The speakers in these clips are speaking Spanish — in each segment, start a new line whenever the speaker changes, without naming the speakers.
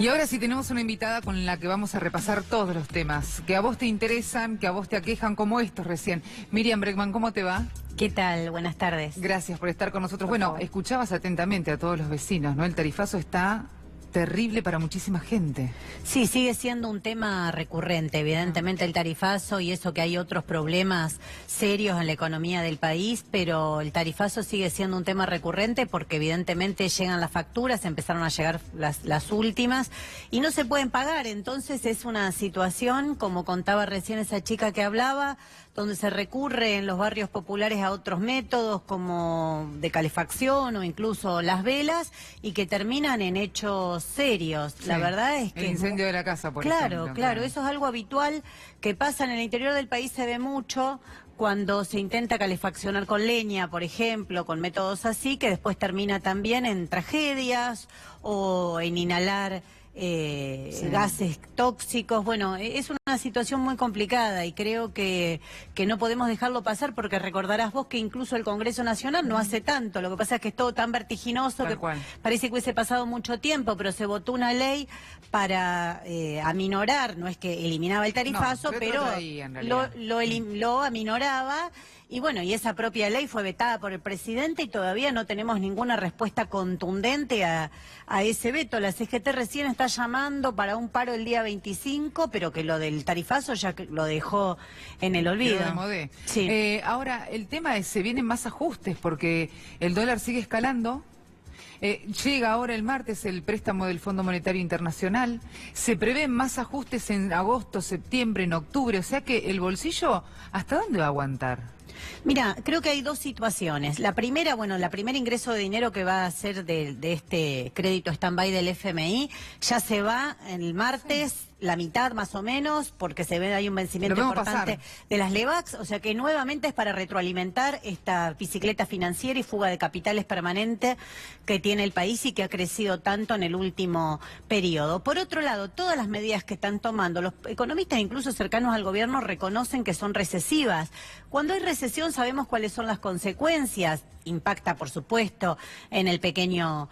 Y ahora sí tenemos una invitada con la que vamos a repasar todos los temas que a vos te interesan, que a vos te aquejan, como estos recién. Miriam Bregman, ¿cómo te va?
¿Qué tal? Buenas tardes.
Gracias por estar con nosotros. Bueno, escuchabas atentamente a todos los vecinos, ¿no? El tarifazo está terrible para muchísima gente.
Sí, sigue siendo un tema recurrente, evidentemente el tarifazo y eso que hay otros problemas serios en la economía del país, pero el tarifazo sigue siendo un tema recurrente porque evidentemente llegan las facturas, empezaron a llegar las últimas y no se pueden pagar, entonces es una situación, como contaba recién esa chica que hablaba, donde se recurre en los barrios populares a otros métodos como de calefacción o incluso las velas y que terminan en hechos serios. Sí, la verdad es que...
El incendio de la casa, por ejemplo.
Claro, eso es algo habitual que pasa en el interior del país, se ve mucho cuando se intenta calefaccionar con leña, por ejemplo, con métodos así, que después termina también en tragedias o en inhalar gases tóxicos. Bueno, es una situación muy complicada y creo que no podemos dejarlo pasar porque recordarás vos que incluso el Congreso Nacional no hace tanto. Lo que pasa es que es todo tan vertiginoso que parece que hubiese pasado mucho tiempo, pero se votó una ley para aminorar, no es que eliminaba el tarifazo, pero lo aminoraba. Y bueno, y esa propia ley fue vetada por el presidente y todavía no tenemos ninguna respuesta contundente a ese veto. La CGT recién está llamando para un paro el día 25, pero que lo del tarifazo ya lo dejó en el olvido.
Sí. Ahora, el tema es, se vienen más ajustes porque el dólar sigue escalando. Llega ahora el martes el préstamo del Fondo Monetario Internacional, se prevén más ajustes en agosto, septiembre, en octubre, o sea que el bolsillo, ¿hasta dónde va a aguantar?
Mira, creo que hay dos situaciones. La primera, bueno, la primer ingreso de dinero que va a ser de este crédito stand-by del FMI, ya se va el martes, la mitad más o menos, porque se ve hay un vencimiento importante de las LEVAX, o sea que nuevamente es para retroalimentar esta bicicleta financiera y fuga de capitales permanente que tiene el país y que ha crecido tanto en el último periodo. Por otro lado, todas las medidas que están tomando, los economistas incluso cercanos al gobierno reconocen que son recesivas. Cuando hay recesión sabemos cuáles son las consecuencias. Impacta, por supuesto, en el pequeño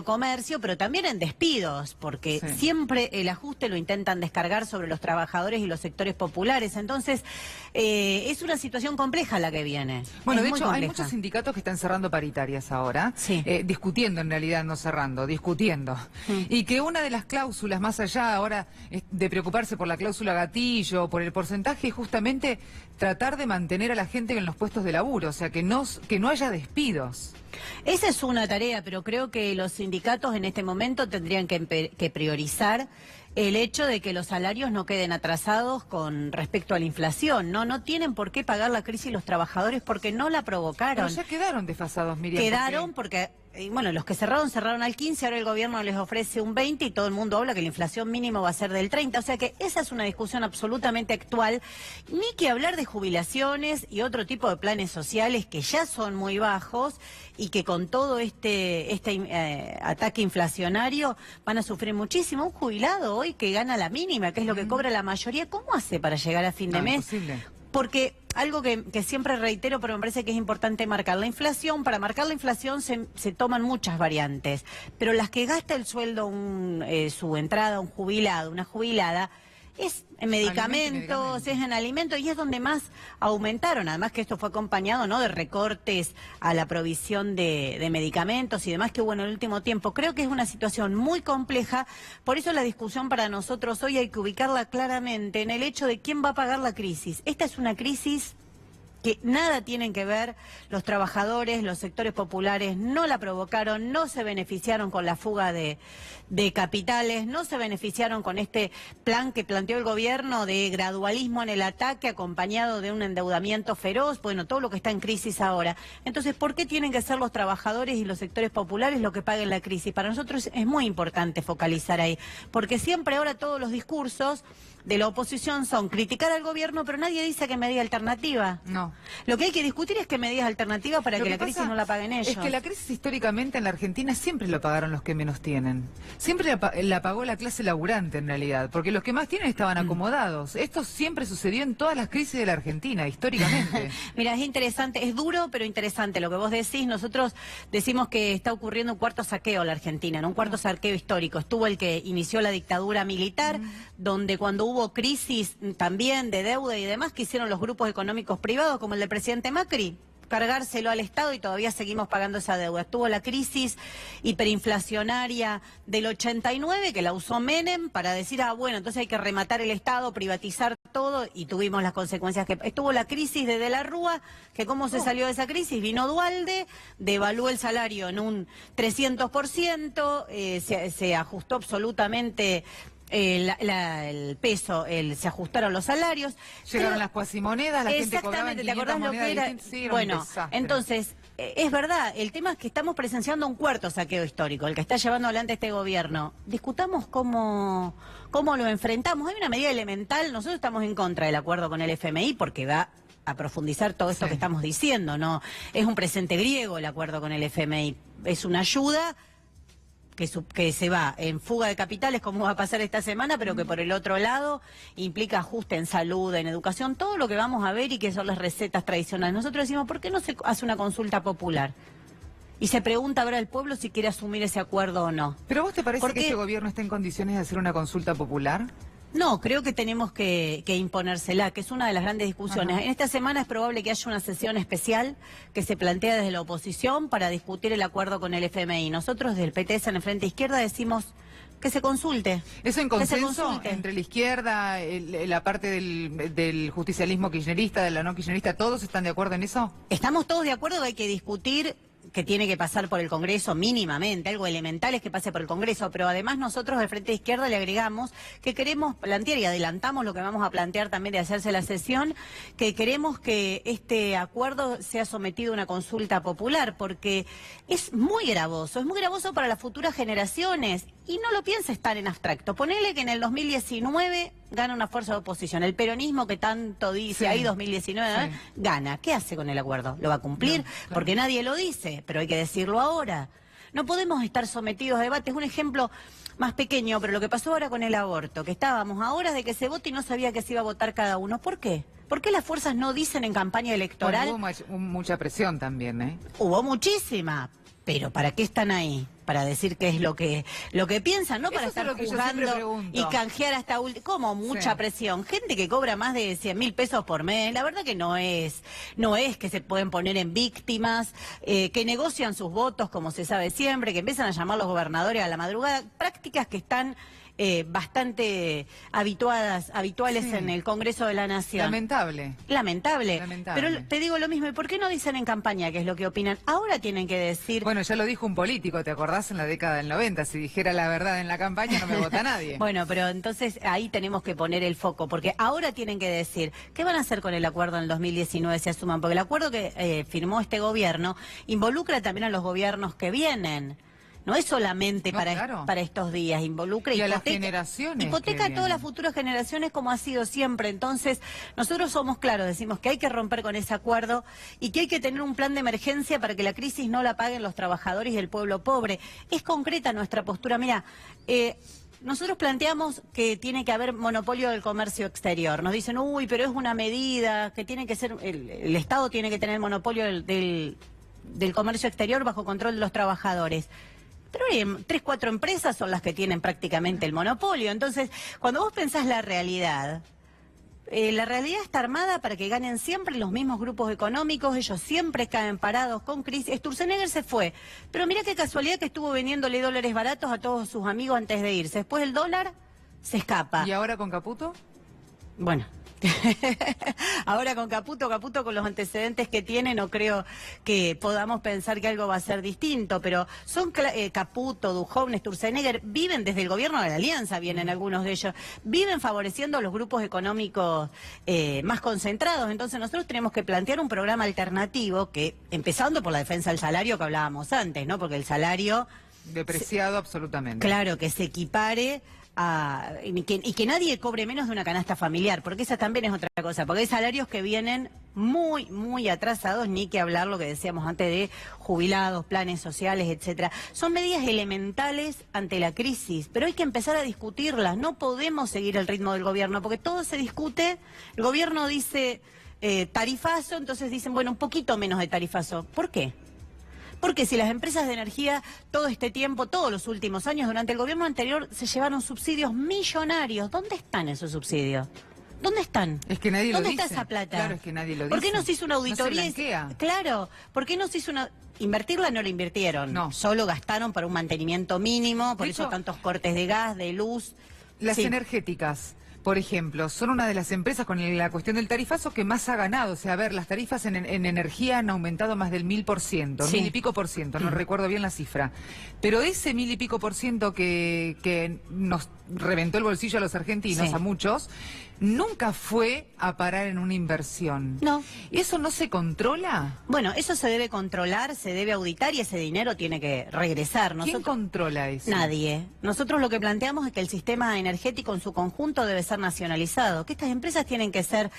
comercio, pero también en despidos, porque siempre el ajuste lo intentan descargar sobre los trabajadores y los sectores populares. Entonces, es una situación compleja la que viene.
Bueno, de hecho, hay muchos sindicatos que están cerrando paritarias ahora, discutiendo en realidad, no cerrando, discutiendo. Y que una de las cláusulas, más allá ahora de preocuparse por la cláusula gatillo, por el porcentaje, es justamente tratar de mantener a la gente en los puestos de laburo, o sea, que no haya despidos.
Esa es una tarea, pero creo que los sindicatos en este momento tendrían que priorizar el hecho de que los salarios no queden atrasados con respecto a la inflación. No tienen por qué pagar la crisis los trabajadores porque no la provocaron.
Pero ya quedaron desfasados, Miriam.
Quedaron porque bueno, los que cerraron al 15, ahora el gobierno les ofrece un 20 y todo el mundo habla que la inflación mínimo va a ser del 30. O sea que esa es una discusión absolutamente actual. Ni que hablar de jubilaciones y otro tipo de planes sociales que ya son muy bajos y que con todo este ataque inflacionario van a sufrir muchísimo. Un jubilado hoy que gana la mínima, que es lo que cobra la mayoría, ¿cómo hace para llegar a fin de mes?
Imposible.
Porque algo que siempre reitero, pero me parece que es importante marcar la inflación. Para marcar la inflación se toman muchas variantes, pero las que gasta el sueldo su entrada, un jubilado, una jubilada, es en medicamentos, es en alimentos y es donde más aumentaron. Además que esto fue acompañado, ¿no?, de recortes a la provisión de medicamentos y demás que hubo en el último tiempo. Creo que es una situación muy compleja, por eso la discusión para nosotros hoy hay que ubicarla claramente en el hecho de quién va a pagar la crisis. Esta es una crisis que nada tienen que ver los trabajadores, los sectores populares, no la provocaron, no se beneficiaron con la fuga de capitales, no se beneficiaron con este plan que planteó el gobierno de gradualismo en el ataque acompañado de un endeudamiento feroz, bueno, todo lo que está en crisis ahora. Entonces, ¿por qué tienen que ser los trabajadores y los sectores populares los que paguen la crisis? Para nosotros es muy importante focalizar ahí, porque siempre ahora todos los discursos de la oposición son criticar al gobierno, pero nadie dice que me diga alternativa.
No.
Lo que hay que discutir es qué medidas alternativas para que la crisis no la paguen ellos.
Es que la crisis históricamente en la Argentina siempre lo pagaron los que menos tienen. Siempre la pagó la clase laburante en realidad, porque los que más tienen estaban acomodados. Esto siempre sucedió en todas las crisis de la Argentina, históricamente.
Mira, es interesante, es duro pero interesante lo que vos decís. Nosotros decimos que está ocurriendo un cuarto saqueo en la Argentina, ¿no? Un cuarto saqueo histórico. Estuvo el que inició la dictadura militar, donde cuando hubo crisis también de deuda y demás, que hicieron los grupos económicos privados, como el del presidente Macri, cargárselo al Estado y todavía seguimos pagando esa deuda. Estuvo la crisis hiperinflacionaria del 89, que la usó Menem para decir, bueno, entonces hay que rematar el Estado, privatizar todo, y tuvimos las consecuencias que... Estuvo la crisis de la Rúa, que cómo se salió de esa crisis, vino Duhalde, devaluó el salario en un 300%, se ajustó absolutamente... el peso, se ajustaron los salarios.
Llegaron las cuasimonedas, la gente cobraba en 500
¿te acordás lo que era?
Sí,
Bueno, entonces, es verdad, el tema es que estamos presenciando un cuarto saqueo histórico, el que está llevando adelante este gobierno. Discutamos cómo lo enfrentamos. Hay una medida elemental, nosotros estamos en contra del acuerdo con el FMI porque va a profundizar todo esto que estamos diciendo, ¿no? Es un presente griego el acuerdo con el FMI, es una ayuda que se va en fuga de capitales, como va a pasar esta semana, pero que por el otro lado implica ajuste en salud, en educación, todo lo que vamos a ver y que son las recetas tradicionales. Nosotros decimos, ¿por qué no se hace una consulta popular? Y se pregunta ahora al pueblo si quiere asumir ese acuerdo o no.
¿Pero a vos te parece que este gobierno está en condiciones de hacer una consulta popular?
No, creo que tenemos que imponérsela, que es una de las grandes discusiones. En esta semana es probable que haya una sesión especial que se plantea desde la oposición para discutir el acuerdo con el FMI. Nosotros del PTS en el Frente Izquierda decimos que se consulte.
¿Eso en consenso entre la izquierda, la parte del justicialismo kirchnerista, de la no kirchnerista, todos están de acuerdo en eso?
Estamos todos de acuerdo que hay que discutir, que tiene que pasar por el Congreso mínimamente, algo elemental es que pase por el Congreso, pero además nosotros del Frente de Izquierda le agregamos que queremos plantear, y adelantamos lo que vamos a plantear también de hacerse la sesión, que queremos que este acuerdo sea sometido a una consulta popular, porque es muy gravoso para las futuras generaciones, y no lo pienses tan en abstracto. Ponele que en el 2019 gana una fuerza de oposición, el peronismo que tanto dice, ahí 2019, gana. ¿Qué hace con el acuerdo? ¿Lo va a cumplir? No, claro. Porque nadie lo dice, pero hay que decirlo ahora. No podemos estar sometidos a debates. Un ejemplo más pequeño, pero lo que pasó ahora con el aborto, que estábamos a horas de que se vote y no sabía que se iba a votar cada uno. ¿Por qué? ¿Por qué las fuerzas no dicen en campaña electoral?
Bueno, hubo mucha presión también, ¿eh?
Hubo muchísima. Pero ¿para qué están ahí? Para decir qué es lo que piensan, no para estar juzgando y canjear hasta último. ¿Cómo? Mucha presión. Gente que cobra más de 100.000 pesos por mes. La verdad que no es que se pueden poner en víctimas, que negocian sus votos, como se sabe siempre, que empiezan a llamar a los gobernadores a la madrugada. Prácticas que están bastante habituales en el Congreso de la Nación. Lamentable. Pero te digo lo mismo, ¿y por qué no dicen en campaña qué es lo que opinan? Ahora tienen que decir...
Bueno, ya lo dijo un político, ¿te acordás? En la década del 90, si dijera la verdad en la campaña no me vota nadie.
Bueno, pero entonces ahí tenemos que poner el foco, porque ahora tienen que decir, ¿qué van a hacer con el acuerdo en el 2019 si asuman? Porque el acuerdo que firmó este gobierno involucra también a los gobiernos que vienen. No es solamente para estos días, involucra
y a las generaciones.
Hipoteca a todas las futuras generaciones como ha sido siempre. Entonces, nosotros somos claros, decimos que hay que romper con ese acuerdo y que hay que tener un plan de emergencia para que la crisis no la paguen los trabajadores y el pueblo pobre. Es concreta nuestra postura. Mira, nosotros planteamos que tiene que haber monopolio del comercio exterior. Nos dicen, uy, pero es una medida que tiene que ser, el Estado tiene que tener monopolio del comercio exterior bajo control de los trabajadores. Pero hay 3, 4 empresas son las que tienen prácticamente el monopolio. Entonces, cuando vos pensás la realidad está armada para que ganen siempre los mismos grupos económicos, ellos siempre caen parados con crisis. Sturzenegger se fue, pero mira qué casualidad que estuvo vendiéndole dólares baratos a todos sus amigos antes de irse. Después el dólar se escapa.
¿Y ahora con Caputo?
Bueno... Ahora con Caputo con los antecedentes que tiene, no creo que podamos pensar que algo va a ser distinto, pero son Caputo, Duhovne, Sturzenegger, viven desde el gobierno de la Alianza, vienen algunos de ellos, viven favoreciendo a los grupos económicos más concentrados. Entonces nosotros tenemos que plantear un programa alternativo que, empezando por la defensa del salario que hablábamos antes, ¿no? Porque el salario
depreciado absolutamente.
Claro, que se equipare y que nadie cobre menos de una canasta familiar, porque esa también es otra cosa, porque hay salarios que vienen muy, muy atrasados, ni que hablar lo que decíamos antes de jubilados, planes sociales, etcétera. Son medidas elementales ante la crisis, pero hay que empezar a discutirlas. No podemos seguir el ritmo del gobierno, porque todo se discute. El gobierno dice tarifazo, entonces dicen, bueno, un poquito menos de tarifazo. ¿Por qué? Porque si las empresas de energía todo este tiempo, todos los últimos años, durante el gobierno anterior, se llevaron subsidios millonarios, ¿dónde están esos subsidios? ¿Dónde están?
Es que nadie lo dice.
¿Dónde está esa plata?
Claro, es que nadie lo dice.
¿Por qué no se hizo una auditoría?
No se blanquea.
Claro, ¿por qué no se hizo una... Invertirla no la invirtieron,
no.
Solo gastaron para un mantenimiento mínimo, por eso tantos cortes de gas, de luz.
Las energéticas, por ejemplo, son una de las empresas con la cuestión del tarifazo que más ha ganado. O sea, a ver, las tarifas en energía han aumentado más del 1000%, 1000 y pico por ciento, no recuerdo bien la cifra. Pero ese 1000 y pico por ciento que nos reventó el bolsillo a los argentinos, a muchos, nunca fue a parar en una inversión.
No.
¿Eso no se controla?
Bueno, eso se debe controlar, se debe auditar y ese dinero tiene que regresar.
¿Quién controla eso?
Nadie. Nosotros lo que planteamos es que el sistema energético en su conjunto debe ser nacionalizado, que estas empresas tienen que ser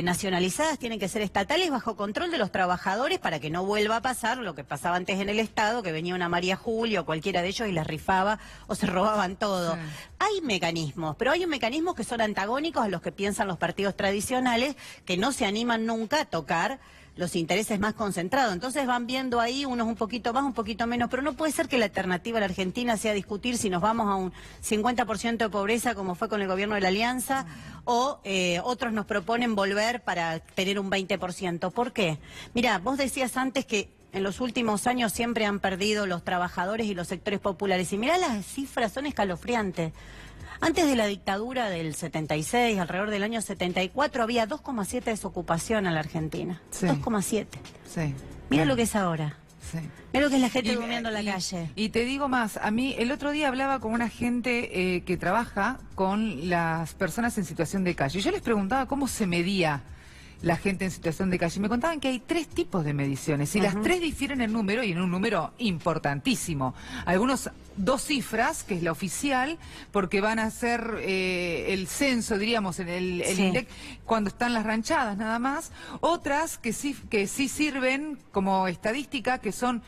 nacionalizadas, tienen que ser estatales bajo control de los trabajadores para que no vuelva a pasar lo que pasaba antes en el Estado, que venía una María Julia o cualquiera de ellos y les rifaba o se robaban todo. Sí. Hay mecanismos, pero hay mecanismos que son antagónicos a los que piensan los partidos tradicionales, que no se animan nunca a tocar los intereses más concentrados. Entonces van viendo ahí unos un poquito más, un poquito menos, pero no puede ser que la alternativa a la Argentina sea discutir si nos vamos a un 50% de pobreza como fue con el gobierno de la Alianza o otros nos proponen volver para tener un 20%. ¿Por qué? Mira, vos decías antes que en los últimos años siempre han perdido los trabajadores y los sectores populares. Y mirá, las cifras son escalofriantes. Antes de la dictadura del 76, alrededor del año 74, había 2,7 desocupación en la Argentina. Sí. 2,7. Sí. Mira lo que es ahora. Sí. Mira lo que es la gente durmiendo en la calle.
Y te digo más, a mí el otro día hablaba con una gente que trabaja con las personas en situación de calle. Yo les preguntaba cómo se medía la gente en situación de calle. Me contaban que hay 3 tipos de mediciones y las 3 difieren en número y en un número importantísimo. Algunos 2 cifras, que es la oficial, porque van a hacer el censo, diríamos, en el INDEC, cuando están las ranchadas nada más. Otras que sí sirven como estadística, que son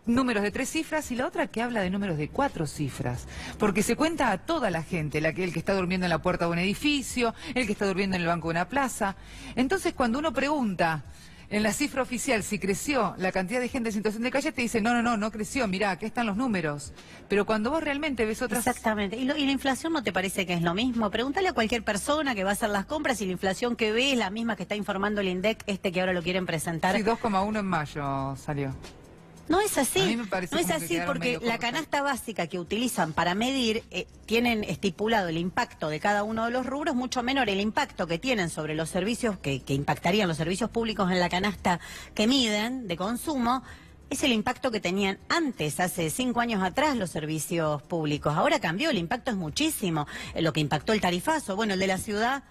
números de 3 cifras, y la otra que habla de números de 4 cifras, porque se cuenta a toda la gente, el que está durmiendo en la puerta de un edificio, el que está durmiendo en el banco de una plaza. Entonces, cuando uno pregunta en la cifra oficial si creció la cantidad de gente en situación de calle, te dicen, no creció, mirá, aquí están los números. Pero cuando vos realmente ves otras...
Exactamente. ¿Y la inflación no te parece que es lo mismo? Pregúntale a cualquier persona que va a hacer las compras y la inflación que ve es la misma que está informando el INDEC, que ahora lo quieren presentar.
Sí, 2,1 en mayo salió.
No es así,
a mí me parece
no es así porque la canasta básica que utilizan para medir, tienen estipulado el impacto de cada uno de los rubros mucho menor. El impacto que tienen sobre los servicios, que impactarían los servicios públicos en la canasta que miden de consumo, es el impacto que tenían antes, hace 5 años atrás, los servicios públicos. Ahora cambió, el impacto es muchísimo. Lo que impactó el tarifazo, bueno, el de la ciudad...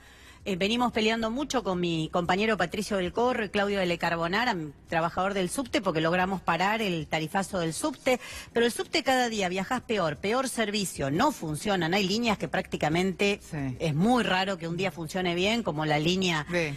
venimos peleando mucho con mi compañero Patricio del Corro y Claudio de Le Carbonara, trabajador del subte, porque logramos parar el tarifazo del subte, pero el subte cada día viajás peor servicio, no funcionan, hay líneas que prácticamente es muy raro que un día funcione bien, como la línea B,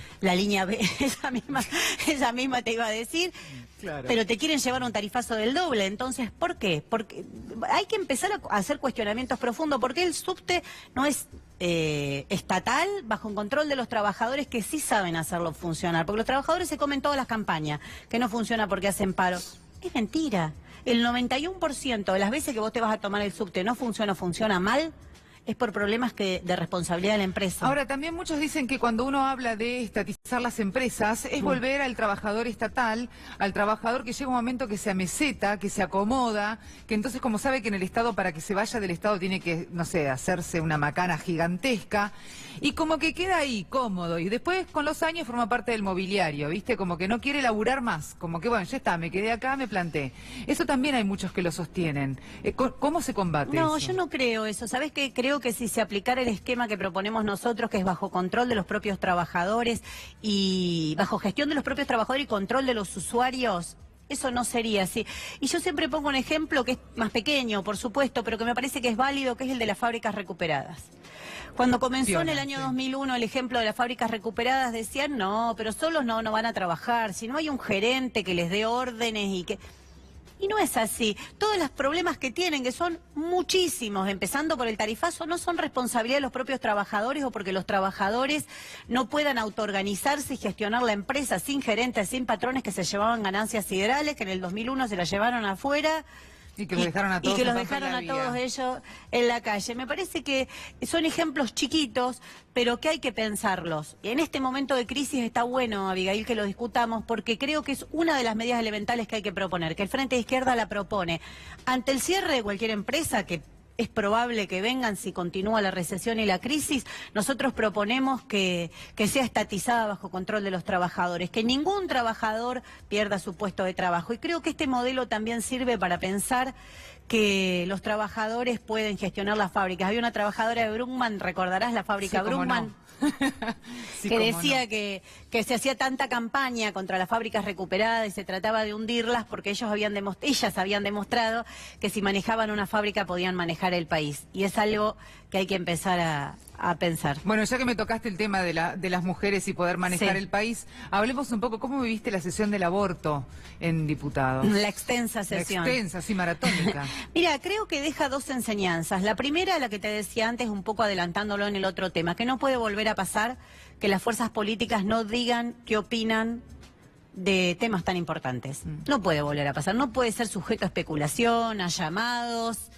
esa misma te iba a decir. Claro. Pero te quieren llevar un tarifazo del doble. Entonces, ¿por qué? Porque hay que empezar a hacer cuestionamientos profundos. ¿Por qué el subte no es estatal, bajo un control de los trabajadores que sí saben hacerlo funcionar? Porque los trabajadores se comen todas las campañas, que no funciona porque hacen paro. Es mentira. El 91% de las veces que vos te vas a tomar el subte no funciona mal, es por problemas de responsabilidad de la empresa.
Ahora, también muchos dicen que cuando uno habla de estatizar las empresas, es volver al trabajador estatal, al trabajador que llega un momento que se ameseta, que se acomoda, que entonces como sabe que en el Estado, para que se vaya del Estado, tiene que, no sé, hacerse una macana gigantesca, y como que queda ahí, cómodo, y después con los años forma parte del mobiliario, ¿viste? Como que no quiere laburar más, como que bueno, ya está, me quedé acá, me planté. Eso también hay muchos que lo sostienen. ¿Cómo se combate eso?
No, yo no creo eso. ¿Sabés qué? Creo que si se aplicara el esquema que proponemos nosotros, que es bajo control de los propios trabajadores y bajo gestión de los propios trabajadores y control de los usuarios, eso no sería así. Y yo siempre pongo un ejemplo que es más pequeño, por supuesto, pero que me parece que es válido, que es el de las fábricas recuperadas. Cuando comenzó en el año 2001 el ejemplo de las fábricas recuperadas, decían, no, pero solos no van a trabajar, si no hay un gerente que les dé órdenes y que... Y no es así. Todos los problemas que tienen, que son muchísimos, empezando por el tarifazo, no son responsabilidad de los propios trabajadores o porque los trabajadores no puedan autoorganizarse y gestionar la empresa sin gerentes, sin patrones que se llevaban ganancias siderales, que en el 2001 se las llevaron afuera.
Y que los dejaron a todos,
todos ellos en la calle. Me parece que son ejemplos chiquitos, pero que hay que pensarlos. Y en este momento de crisis está bueno, Abigail, que lo discutamos, porque creo que es una de las medidas elementales que hay que proponer, que el Frente de Izquierda la propone. Ante el cierre de cualquier empresa, que es probable que vengan si continúa la recesión y la crisis, nosotros proponemos que sea estatizada bajo control de los trabajadores, que ningún trabajador pierda su puesto de trabajo. Y creo que este modelo también sirve para pensar que los trabajadores pueden gestionar las fábricas. Había una trabajadora de Brugman, recordarás la fábrica Brugman, que decía que se hacía tanta campaña contra las fábricas recuperadas y se trataba de hundirlas porque ellas habían demostrado que si manejaban una fábrica podían manejar el país. Y es algo que hay que empezar a pensar.
Bueno, ya que me tocaste el tema de las mujeres y poder manejar el país, hablemos un poco, ¿cómo viviste la sesión del aborto en diputados?
La extensa sesión.
La extensa, sí, maratónica.
Mira, creo que deja dos enseñanzas. La primera, la que te decía antes, un poco adelantándolo en el otro tema, que no puede volver a pasar que las fuerzas políticas no digan qué opinan de temas tan importantes. No puede volver a pasar, no puede ser sujeto a especulación, a llamados,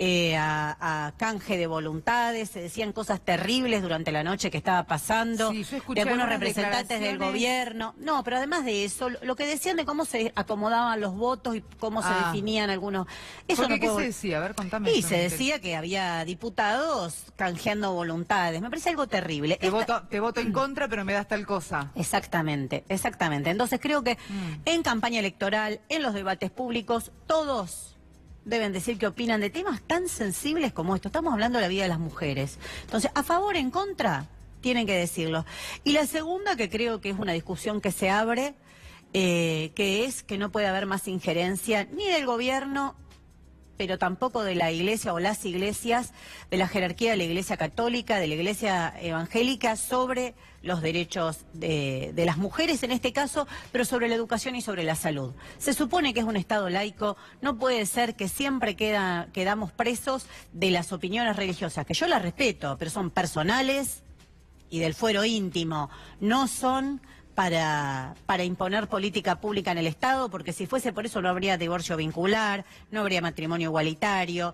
a canje de voluntades. Se decían cosas terribles durante la noche que estaba pasando,
sí,
de algunos representantes del gobierno. No, pero además de eso, lo que decían de cómo se acomodaban los votos y cómo se definían algunos... Eso no
¿Qué se decía? A ver, contame.
Y se decía que había diputados canjeando voluntades. Me parece algo terrible.
Te voto en contra, pero me das tal cosa.
Exactamente, exactamente. Entonces creo que en campaña electoral, en los debates públicos, todos deben decir qué opinan de temas tan sensibles como esto. Estamos hablando de la vida de las mujeres. Entonces, a favor, en contra, tienen que decirlo. Y la segunda, que creo que es una discusión que se abre, que es que no puede haber más injerencia ni del gobierno, pero tampoco de la iglesia o las iglesias, de la jerarquía de la iglesia católica, de la iglesia evangélica, sobre los derechos de las mujeres en este caso, pero sobre la educación y sobre la salud. Se supone que es un Estado laico, no puede ser que siempre quedamos presos de las opiniones religiosas, que yo las respeto, pero son personales y del fuero íntimo, no son para imponer política pública en el Estado, porque si fuese por eso no habría divorcio vincular, no habría matrimonio igualitario,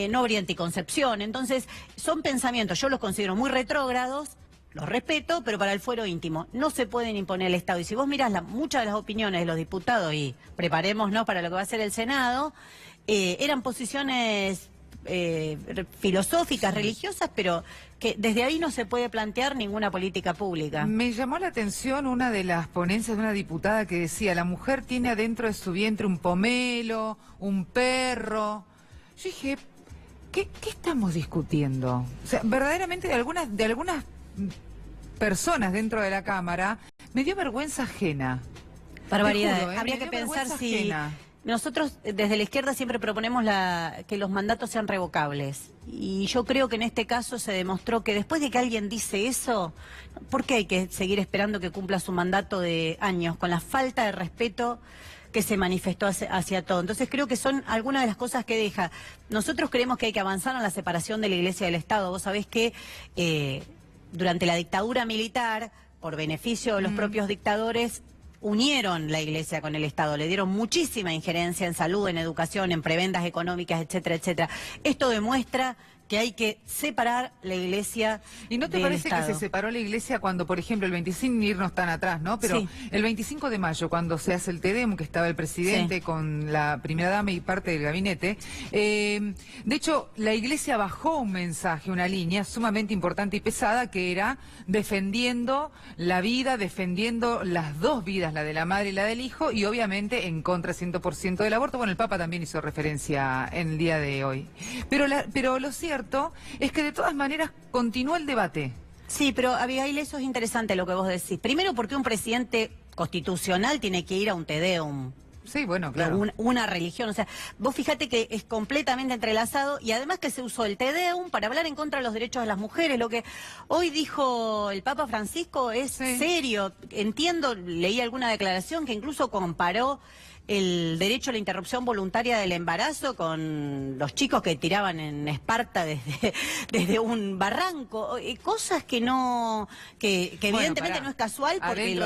no habría anticoncepción. Entonces, son pensamientos, yo los considero muy retrógrados, los respeto, pero para el fuero íntimo. No se pueden imponer al Estado. Y si vos mirás muchas de las opiniones de los diputados, y preparémonos para lo que va a ser el Senado, eran posiciones filosóficas, religiosas, pero que desde ahí no se puede plantear ninguna política pública.
Me llamó la atención una de las ponencias de una diputada que decía, la mujer tiene adentro de su vientre un pomelo, un perro. Yo dije, ¿qué estamos discutiendo? O sea, verdaderamente de algunas personas dentro de la Cámara me dio vergüenza ajena.
Barbaridad. Habría que pensar si... Ajena. Nosotros desde la izquierda siempre proponemos que los mandatos sean revocables. Y yo creo que en este caso se demostró que después de que alguien dice eso, ¿por qué hay que seguir esperando que cumpla su mandato de años? Con la falta de respeto que se manifestó hacia todo. Entonces creo que son algunas de las cosas que deja. Nosotros creemos que hay que avanzar en la separación de la Iglesia y del Estado. Vos sabés que durante la dictadura militar, por beneficio de los propios dictadores, unieron la Iglesia con el Estado, le dieron muchísima injerencia en salud, en educación, en prebendas económicas, etcétera, etcétera. Esto demuestra que hay que separar la Iglesia
¿Y no te
del
parece
Estado?
Que se separó la Iglesia cuando, por ejemplo, el 25, sin irnos tan atrás, ¿no? Pero
sí.
El 25 de mayo, cuando se hace el Te Deum, que estaba el presidente con la primera dama y parte del gabinete, de hecho, la Iglesia bajó un mensaje, una línea sumamente importante y pesada, que era defendiendo la vida, defendiendo las dos vidas, la de la madre y la del hijo, y obviamente en contra 100% del aborto. Bueno, el Papa también hizo referencia en el día de hoy. Pero lo cierto es que de todas maneras continúa el debate.
Sí, pero Abigail, eso es interesante lo que vos decís. Primero, porque un presidente constitucional tiene que ir a un Te Deum.
Sí, bueno, claro.
Una religión. O sea, vos fíjate que es completamente entrelazado y además que se usó el Te Deum para hablar en contra de los derechos de las mujeres. Lo que hoy dijo el Papa Francisco es serio. Entiendo, leí alguna declaración que incluso comparó el derecho a la interrupción voluntaria del embarazo con los chicos que tiraban en Esparta desde un barranco, cosas que no, que evidentemente no es casual porque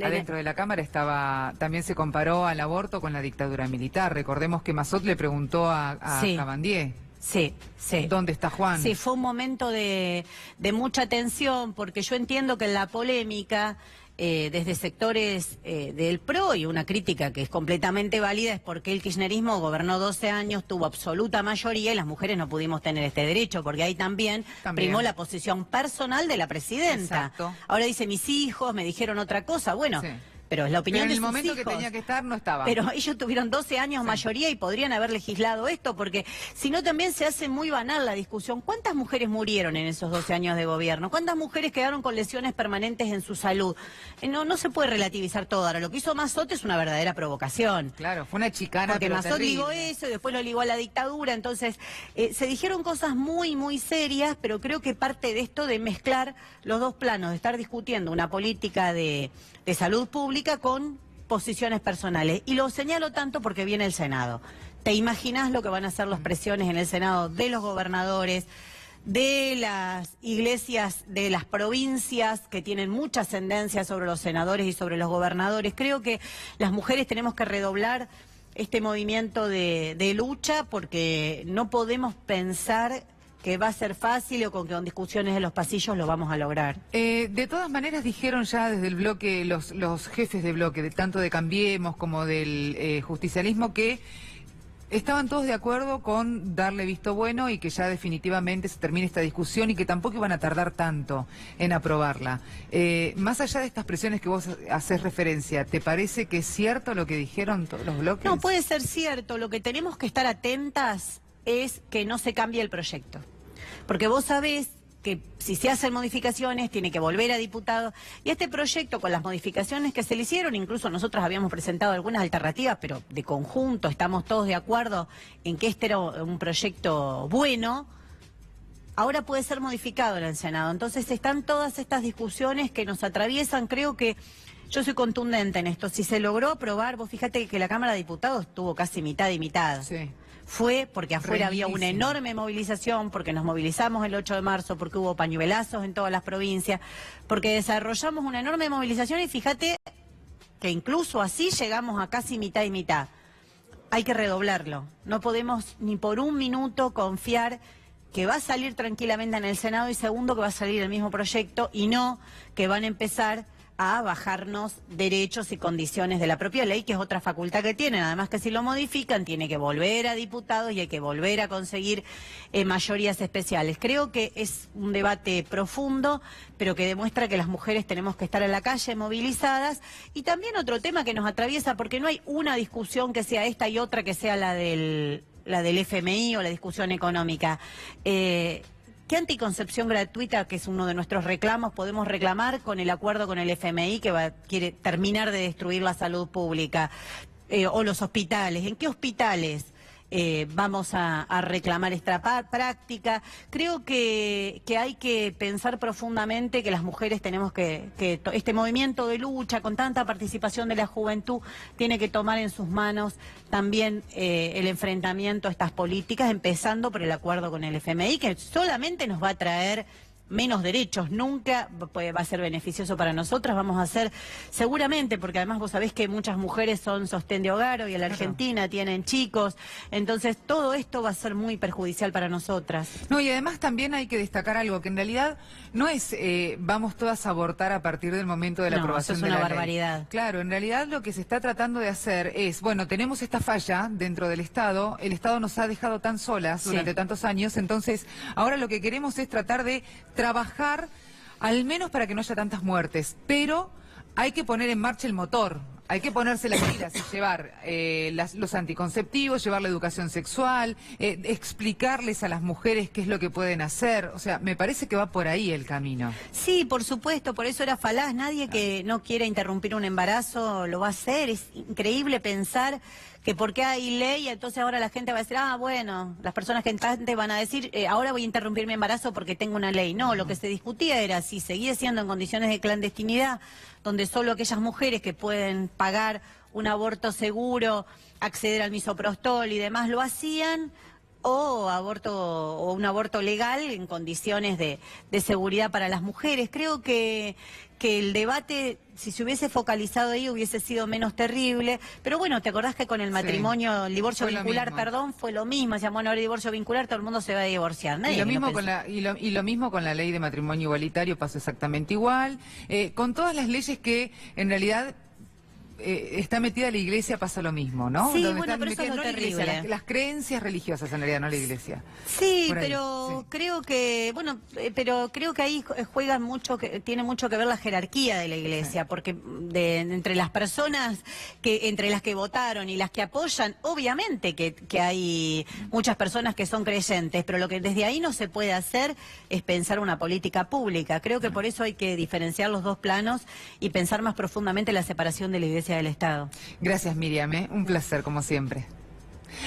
adentro de la Cámara también se comparó al aborto con la dictadura militar. Recordemos que Massot le preguntó a Cabandier.
Sí, sí.
¿Dónde está Juan?
Sí, fue un momento de mucha tensión porque yo entiendo que en la polémica desde sectores del PRO, y una crítica que es completamente válida, es porque el kirchnerismo gobernó 12 años, tuvo absoluta mayoría y las mujeres no pudimos tener este derecho, porque ahí también primó la posición personal de la presidenta.
Exacto.
Ahora dice, mis hijos me dijeron otra cosa, bueno... Sí. Pero es la opinión de sus hijos.
En el momento que tenía que estar, no estaba.
Pero ellos tuvieron 12 años mayoría y podrían haber legislado esto, porque si no también se hace muy banal la discusión. ¿Cuántas mujeres murieron en esos 12 años de gobierno? ¿Cuántas mujeres quedaron con lesiones permanentes en su salud? No se puede relativizar todo. Ahora, lo que hizo Massot es una verdadera provocación.
Claro, fue una chicana,
porque Massot ligó eso y después lo ligó a la dictadura. Entonces, se dijeron cosas muy, muy serias, pero creo que parte de esto de mezclar los dos planos, de estar discutiendo una política de salud pública con posiciones personales. Y lo señalo tanto porque viene el Senado. ¿Te imaginas lo que van a hacer las presiones en el Senado de los gobernadores, de las iglesias de las provincias que tienen mucha ascendencia sobre los senadores y sobre los gobernadores? Creo que las mujeres tenemos que redoblar este movimiento de lucha porque no podemos pensar que va a ser fácil o con discusiones en los pasillos lo vamos a lograr.
De todas maneras dijeron ya desde el bloque, los jefes de bloque, tanto de Cambiemos como del justicialismo, que estaban todos de acuerdo con darle visto bueno y que ya definitivamente se termine esta discusión y que tampoco iban a tardar tanto en aprobarla. Más allá de estas presiones que vos haces referencia, ¿te parece que es cierto lo que dijeron todos los bloques?
No, puede ser cierto. Lo que tenemos que estar atentas es que no se cambie el proyecto. Porque vos sabés que si se hacen modificaciones tiene que volver a diputados. Y este proyecto, con las modificaciones que se le hicieron, incluso nosotros habíamos presentado algunas alternativas, pero de conjunto estamos todos de acuerdo en que este era un proyecto bueno, ahora puede ser modificado en el Senado. Entonces están todas estas discusiones que nos atraviesan. Creo que yo soy contundente en esto. Si se logró aprobar, vos fíjate que la Cámara de Diputados tuvo casi mitad y mitad. Sí. Fue porque afuera había una enorme movilización, porque nos movilizamos el 8 de marzo, porque hubo pañuelazos en todas las provincias, porque desarrollamos una enorme movilización y fíjate que incluso así llegamos a casi mitad y mitad. Hay que redoblarlo. No podemos ni por un minuto confiar que va a salir tranquilamente en el Senado y segundo que va a salir el mismo proyecto y no que van a empezar a bajarnos derechos y condiciones de la propia ley, que es otra facultad que tienen. Además que si lo modifican, tiene que volver a diputados y hay que volver a conseguir mayorías especiales. Creo que es un debate profundo, pero que demuestra que las mujeres tenemos que estar en la calle movilizadas. Y también otro tema que nos atraviesa, porque no hay una discusión que sea esta y otra que sea la del FMI o la discusión económica. ¿Qué anticoncepción gratuita, que es uno de nuestros reclamos, podemos reclamar con el acuerdo con el FMI que quiere terminar de destruir la salud pública? O los hospitales. ¿En qué hospitales vamos a reclamar esta práctica? Creo que hay que pensar profundamente que las mujeres tenemos que este movimiento de lucha con tanta participación de la juventud tiene que tomar en sus manos también el enfrentamiento a estas políticas, empezando por el acuerdo con el FMI, que solamente nos va a traer menos derechos, nunca va a ser beneficioso para nosotras, vamos a hacer seguramente, porque además vos sabés que muchas mujeres son sostén de hogar, hoy en la Argentina tienen chicos, entonces todo esto va a ser muy perjudicial para nosotras.
No, y además también hay que destacar algo, que en realidad no es vamos todas a abortar a partir del momento de la aprobación de la ley.
Eso es una barbaridad.
Claro, en realidad lo que se está tratando de hacer es, bueno, tenemos esta falla dentro del Estado, el Estado nos ha dejado tan solas durante tantos años, entonces ahora lo que queremos es tratar de trabajar al menos para que no haya tantas muertes, pero hay que poner en marcha el motor. Hay que ponerse las pilas y llevar los anticonceptivos, llevar la educación sexual, explicarles a las mujeres qué es lo que pueden hacer. O sea, me parece que va por ahí el camino.
Sí, por supuesto, por eso era falaz. Nadie que no quiera interrumpir un embarazo lo va a hacer. Es increíble pensar que porque hay ley, entonces ahora la gente va a decir, bueno, las personas que entantes van a decir, ahora voy a interrumpir mi embarazo porque tengo una ley. No, lo que se discutía era si seguía siendo en condiciones de clandestinidad, donde solo aquellas mujeres que pueden pagar un aborto seguro, acceder al misoprostol y demás lo hacían, o un aborto legal en condiciones de seguridad para las mujeres. Creo que el debate, si se hubiese focalizado ahí, hubiese sido menos terrible. Pero bueno, ¿te acordás que con el matrimonio, el divorcio vincular, fue lo mismo? Decían, bueno, ahora el divorcio vincular, todo el mundo se va a divorciar. Nadie
y lo mismo con la ley de matrimonio igualitario pasó exactamente igual. Con todas las leyes que en realidad está metida la iglesia pasa lo mismo, ¿no?
Sí,
Donde
bueno, pero eso es lo terrible.
Las creencias religiosas en realidad, no la iglesia.
Sí, pero creo que, pero creo que ahí juega mucho, tiene mucho que ver la jerarquía de la iglesia, porque entre las personas entre las que votaron y las que apoyan, obviamente que hay muchas personas que son creyentes, pero lo que desde ahí no se puede hacer es pensar una política pública. Creo que por eso hay que diferenciar los dos planos y pensar más profundamente la separación de la iglesia del Estado.
Gracias, Miriam, un placer como siempre.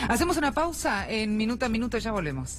Hacemos una pausa, en minuto a minuto ya volvemos.